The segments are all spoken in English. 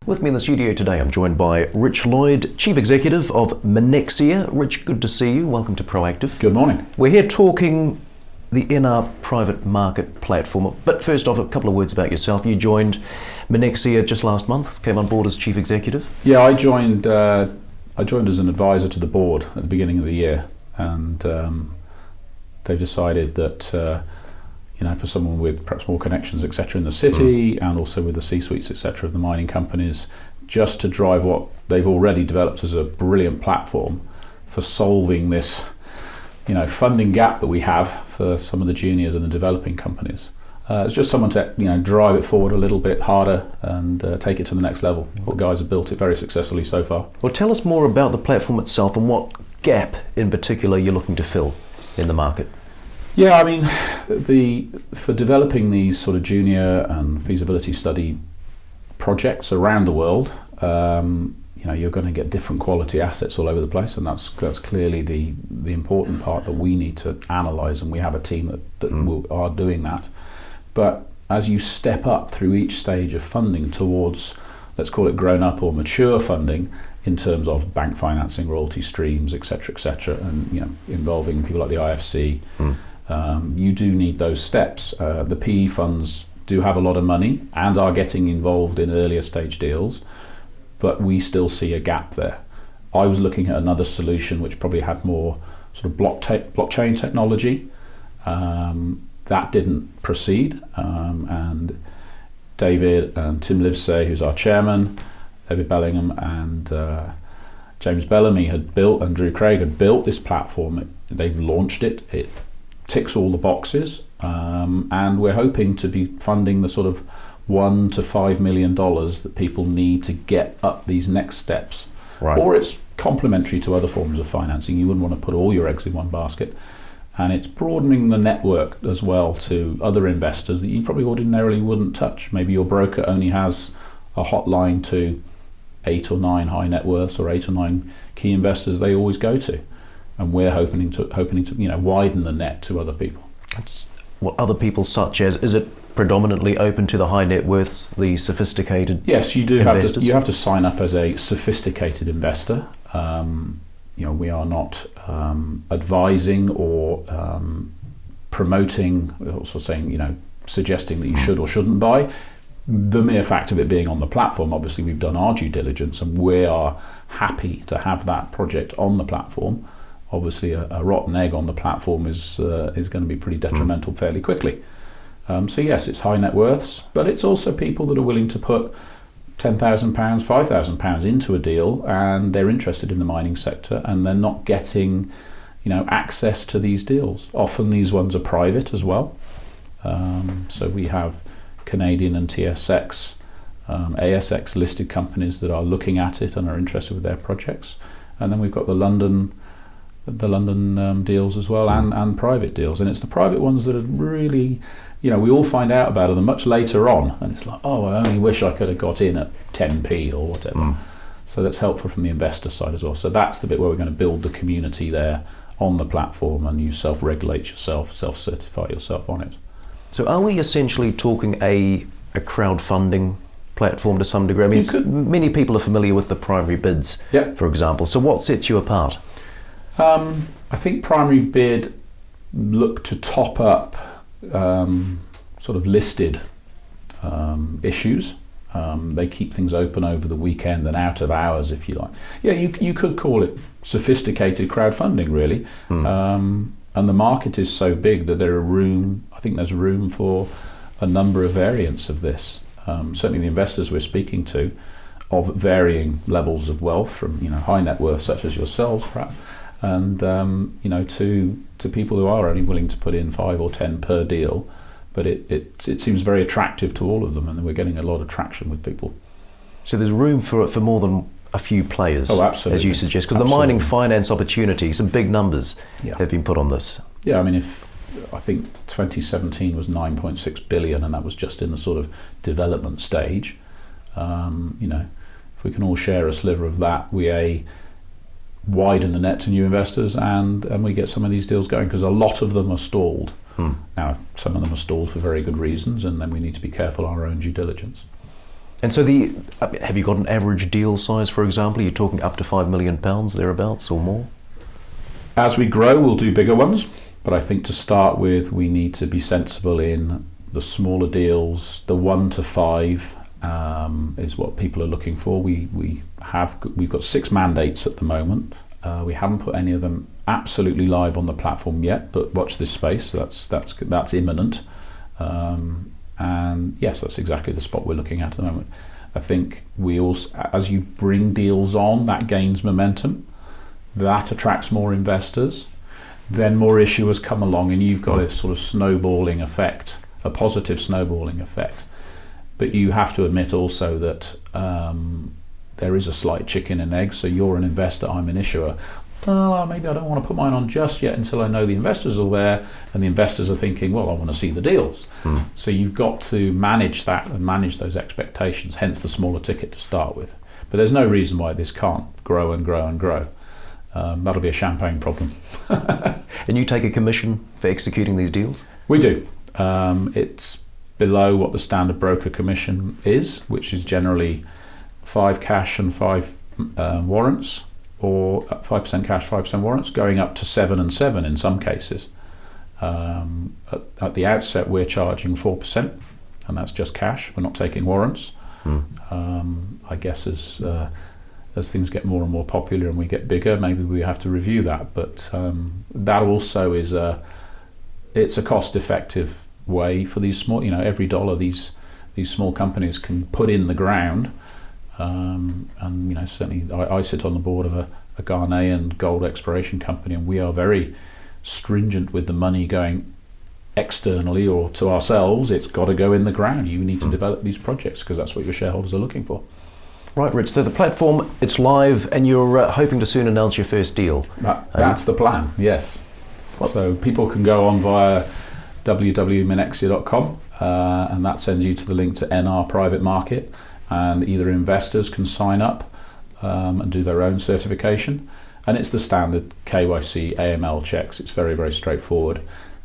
With me in the studio today, I'm joined by Rich Lloyd, Chief Executive of MINEXIA. Rich, good to see you. Welcome to Proactive. Good morning. We're here talking the NR private market platform. But first off, a couple of words about yourself. You joined MINEXIA just last month, came on board as Chief Executive. Yeah, I joined as an advisor to the board at the beginning of the year, and they decided that for someone with perhaps more connections, etc., in the city, and also with the C-suites, etc., of the mining companies, just to drive what they've already developed as a brilliant platform for solving this, funding gap that we have for some of the juniors and the developing companies. It's just someone to drive it forward a little bit harder and take it to the next level. The guys have built it very successfully so far. Well, tell us more about the platform itself and what gap in particular you're looking to fill in the market. Yeah, I mean, for developing these sort of junior and feasibility study projects around the world, you're going to get different quality assets all over the place, and that's clearly the important part that we need to analyse, and we have a team that are doing that. But as you step up through each stage of funding towards, let's call it grown up or mature funding, in terms of bank financing, royalty streams, etc., and involving people like the IFC. You do need those steps. The PE funds do have a lot of money and are getting involved in earlier stage deals, but we still see a gap there. I was looking at another solution which probably had more sort of blockchain technology. That didn't proceed, and David and Tim Livesey, who's our chairman, David Bellingham and James Bellamy and Drew Craig had built this platform. They've launched it. It ticks all the boxes, and we're hoping to be funding the sort of $1 to $5 million that people need to get up these next steps. Right. Or it's complementary to other forms of financing. You wouldn't want to put all your eggs in one basket. And it's broadening the network as well to other investors that you probably ordinarily wouldn't touch. Maybe your broker only has a hotline to 8 or 9 high net worths or 8 or 9 key investors they always go to. And we're hoping to widen the net to other people. What other people such as, is it predominantly open to the high net worths, the sophisticated Yes, you do investors? You have to sign up as a sophisticated investor. We are not advising or promoting, also saying, suggesting that you should or shouldn't buy. The mere fact of it being on the platform, obviously we've done our due diligence and we are happy to have that project on the platform. Obviously a rotten egg on the platform is going to be pretty detrimental fairly quickly. So yes, it's high net worths, but it's also people that are willing to put £10,000, £5,000 into a deal, and they're interested in the mining sector and they're not getting access to these deals. Often these ones are private as well. So we have Canadian and TSX, ASX listed companies that are looking at it and are interested with their projects. And then we've got the London deals as well, and private deals. And it's the private ones that are really, we all find out about them much later on. And it's like, I only wish I could have got in at 10p or whatever. So that's helpful from the investor side as well. So that's the bit where we're going to build the community there on the platform, and you self-regulate yourself, self-certify yourself on it. So are we essentially talking a crowdfunding platform to some degree? I mean, many people are familiar with the primary bids, for example. So what sets you apart? I think primary bid look to top up sort of listed issues. They keep things open over the weekend and out of hours, if you like. Yeah, you could call it sophisticated crowdfunding, really. And the market is so big that I think there's room for a number of variants of this. Certainly the investors we're speaking to of varying levels of wealth, from high net worth such as yourselves perhaps, and to people who are only willing to put in 5 or 10 per deal, but it seems very attractive to all of them, and we're getting a lot of traction with people. So there's room for more than a few players, absolutely, as you suggest, because the mining finance opportunity, some big numbers have been put on this. Yeah, I mean, I think 2017 was 9.6 billion, and that was just in the sort of development stage. If we can all share a sliver of that, we widen the net to new investors, and we get some of these deals going, because a lot of them are stalled. Now, some of them are stalled for very good reasons, and then we need to be careful on our own due diligence. And so have you got an average deal size, for example? Are you talking up to £5 million, thereabouts, or more? As we grow, we'll do bigger ones. But I think to start with, we need to be sensible in the smaller deals. The 1 to 5 is what people are looking for. We've got 6 mandates at the moment. We haven't put any of them absolutely live on the platform yet, but watch this space. That's imminent. And yes, that's exactly the spot we're looking at the moment. I think we also, as you bring deals on, that gains momentum. That attracts more investors. Then more issuers come along, and you've got a sort of snowballing effect, a positive snowballing effect. But you have to admit also that there is a slight chicken and egg. So you're an investor, I'm an issuer. Well, maybe I don't want to put mine on just yet until I know the investors are there, and the investors are thinking, well, I want to see the deals. So you've got to manage that and manage those expectations, hence the smaller ticket to start with. But there's no reason why this can't grow and grow and grow. That'll be a champagne problem. And you take a commission for executing these deals? We do. It's below what the standard broker commission is, which is generally 5 cash and 5 warrants, or 5% cash, 5% warrants, going up to 7 and 7 in some cases. At the outset, we're charging 4%, and that's just cash. We're not taking warrants. I guess as things get more and more popular and we get bigger, maybe we have to review that. But that also is it's a cost-effective way for these small, every dollar these small companies can put in the ground. And certainly I sit on the board of a Ghanaian gold exploration company, and we are very stringent with the money going externally or to ourselves. It's got to go in the ground. You need to develop these projects because that's what your shareholders are looking for. Right, Rich. So the platform, it's live, and you're hoping to soon announce your first deal. That's the plan, yes. So people can go on via www.minexia.com, and that sends you to the link to NR Private Market, and either investors can sign up and do their own certification. And it's the standard KYC AML checks. It's very, very straightforward.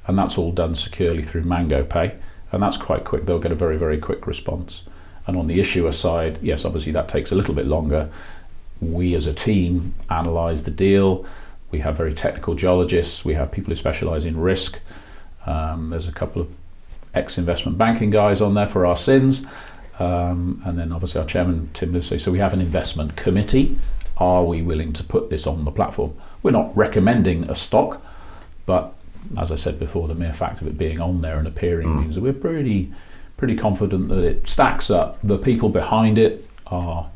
And that's all done securely through Mango Pay. And that's quite quick. They'll get a very, very quick response. And on the issuer side, yes, obviously that takes a little bit longer. We as a team analyse the deal. We have very technical geologists. We have people who specialise in risk. There's a couple of ex-investment banking guys on there for our sins. And then obviously our chairman, Tim Livesey. So we have an investment committee. Are we willing to put this on the platform? We're not recommending a stock, but as I said before, the mere fact of it being on there and appearing means that we're pretty confident that it stacks up. The people behind it are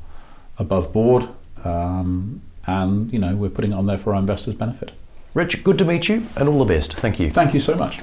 above board, and we're putting it on there for our investors' benefit. Rich, good to meet you, and all the best. Thank you. Thank you so much.